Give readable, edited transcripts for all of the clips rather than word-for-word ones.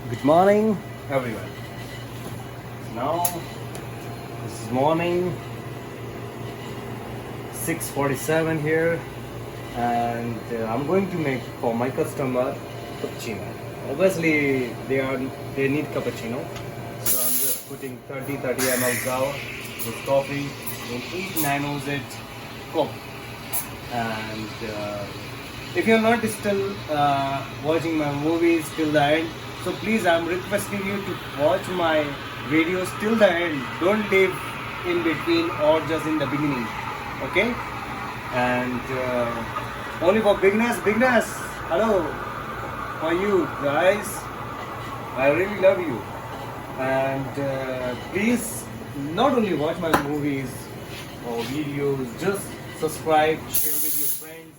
Good morning, everyone. Now, this is morning, 6:47 here, and I'm going to make for my customer cappuccino. Obviously, they need cappuccino, so I'm just putting 30 ml sour with coffee in each nanosec cup. And if you're not still watching my movies till the end, so please, I'm requesting you to watch my videos till the end. Don't leave in between or just in the beginning, okay? And only for beginners, hello, for you guys, I really love you. And please, not only watch my movies or videos, just subscribe, share with your friends,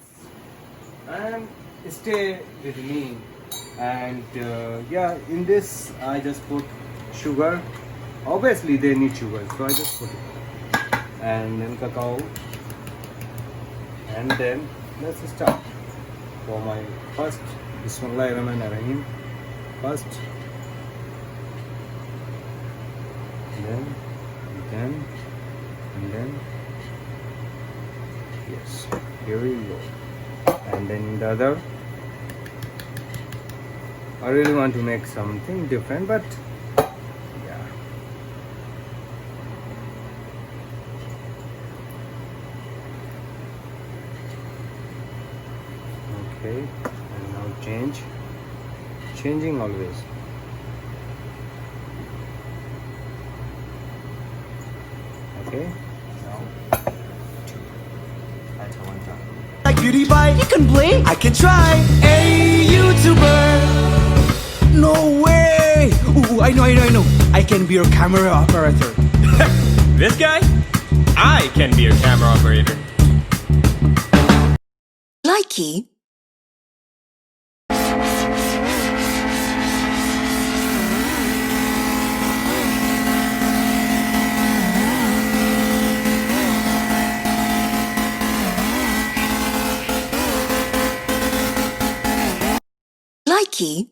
and stay with me. And yeah, in this I just put sugar. Obviously they need sugar, so I just put it, and then cacao, and then let's start for my first. Bismillahirrahmanirrahim. First, and then yes, here we go. And then the other, I really want to make something different, but yeah. Okay, and now changing always. Okay, now that's one time. Like beauty pie, you can blink, I can try. Hey, YouTuber. No way! Ooh, I know. I can be your camera operator. This guy? I can be your camera operator. Likey. Likey.